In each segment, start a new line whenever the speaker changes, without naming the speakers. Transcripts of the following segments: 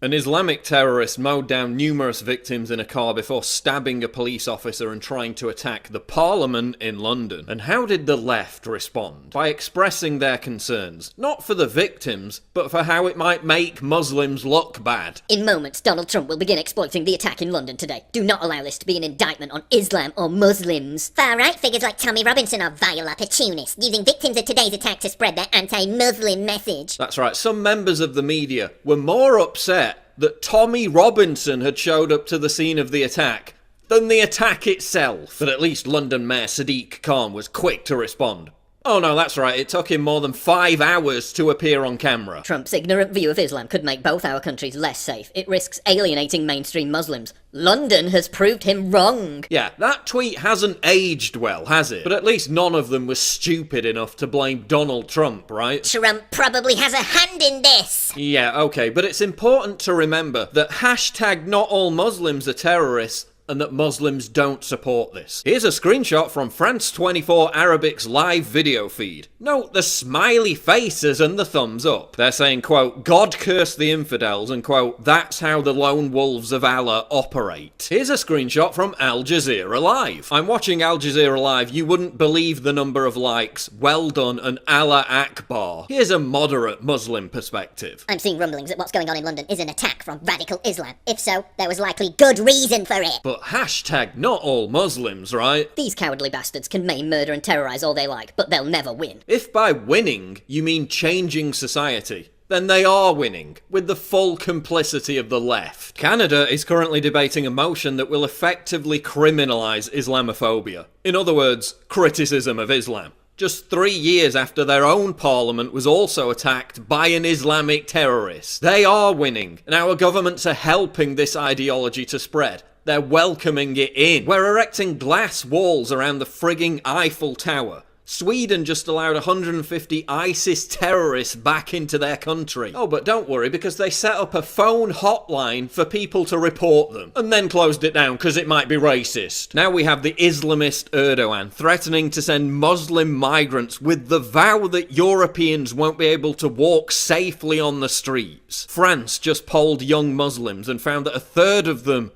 An Islamic terrorist mowed down numerous victims in a car before stabbing a police officer and trying to attack the Parliament in London. And how did the left respond? By expressing their concerns, not for the victims, but for how it might make Muslims look bad.
In moments, Donald Trump will begin exploiting the attack in London today. Do not allow this to be an indictment on Islam or Muslims.
Far-right figures like Tommy Robinson are vile opportunists, using victims of today's attack to spread their anti-Muslim message.
That's right, some members of the media were more upset that Tommy Robinson had showed up to the scene of the attack than the attack itself. But at least London Mayor Sadiq Khan was quick to respond. Oh no, that's right, it took him more than 5 hours to appear on camera.
Trump's ignorant view of Islam could make both our countries less safe. It risks alienating mainstream Muslims. London has proved him wrong.
Yeah, that tweet hasn't aged well, has it? But at least none of them was stupid enough to blame Donald Trump, right?
Trump probably has a hand in this.
Yeah, okay, but it's important to remember that hashtag not all Muslims are terrorists and that Muslims don't support this. Here's a screenshot from France 24 Arabic's live video feed. Note the smiley faces and the thumbs up. They're saying, quote, God curse the infidels, and quote, that's how the lone wolves of Allah operate. Here's a screenshot from Al Jazeera Live. I'm watching Al Jazeera Live, you wouldn't believe the number of likes. Well done and Allah Akbar. Here's a moderate Muslim perspective.
I'm seeing rumblings that what's going on in London is an attack from radical Islam. If so, there was likely good reason for it.
But hashtag not all Muslims, right?
These cowardly bastards can maim, murder and terrorise all they like, but they'll never win.
If by winning you mean changing society, then they are winning, with the full complicity of the left. Canada is currently debating a motion that will effectively criminalise Islamophobia. In other words, criticism of Islam. Just 3 years after their own parliament was also attacked by an Islamic terrorist. They are winning, and our governments are helping this ideology to spread. They're welcoming it in. We're erecting glass walls around the frigging Eiffel Tower. Sweden just allowed 150 ISIS terrorists back into their country. Oh, but don't worry, because they set up a phone hotline for people to report them, and then closed it down because it might be racist. Now we have the Islamist Erdogan threatening to send Muslim migrants with the vow that Europeans won't be able to walk safely on the streets. France just polled young Muslims and found that a third of them,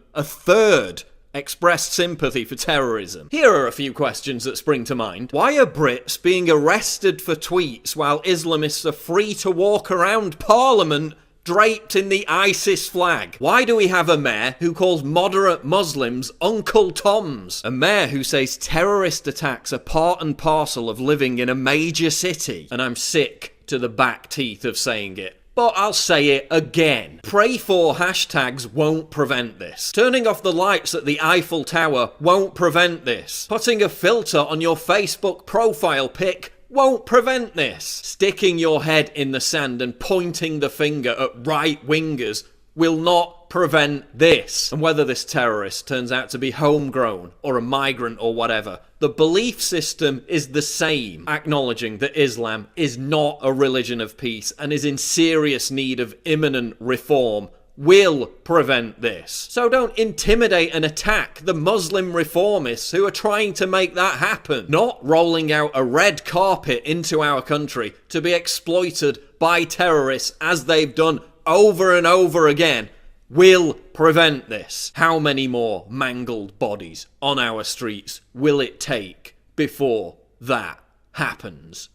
expressed sympathy for terrorism. Here are a few questions that spring to mind. Why are Brits being arrested for tweets while Islamists are free to walk around Parliament draped in the ISIS flag? Why do we have a mayor who calls moderate Muslims Uncle Toms? A mayor who says terrorist attacks are part and parcel of living in a major city. And I'm sick to the back teeth of saying it. But I'll say it again. Pray for hashtags won't prevent this. Turning off the lights at the Eiffel Tower won't prevent this. Putting a filter on your Facebook profile pic won't prevent this. Sticking your head in the sand and pointing the finger at right-wingers will not prevent this. And whether this terrorist turns out to be homegrown or a migrant or whatever, the belief system is the same, acknowledging that Islam is not a religion of peace and is in serious need of imminent reform, will prevent this. So don't intimidate and attack the Muslim reformists who are trying to make that happen. Not rolling out a red carpet into our country to be exploited by terrorists as they've done over and over again will prevent this. How many more mangled bodies on our streets will it take before that happens?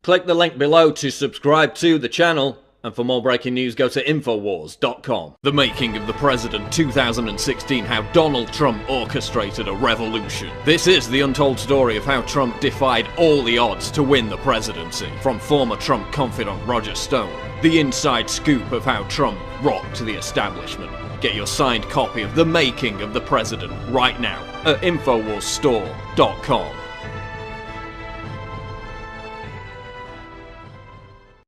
Click the link below to subscribe to the channel. And for more breaking news, go to Infowars.com. The Making of the President 2016, how Donald Trump orchestrated a revolution. This is the untold story of how Trump defied all the odds to win the presidency. From former Trump confidant Roger Stone, the inside scoop of how Trump rocked the establishment. Get your signed copy of The Making of the President right now at InfoWarsStore.com.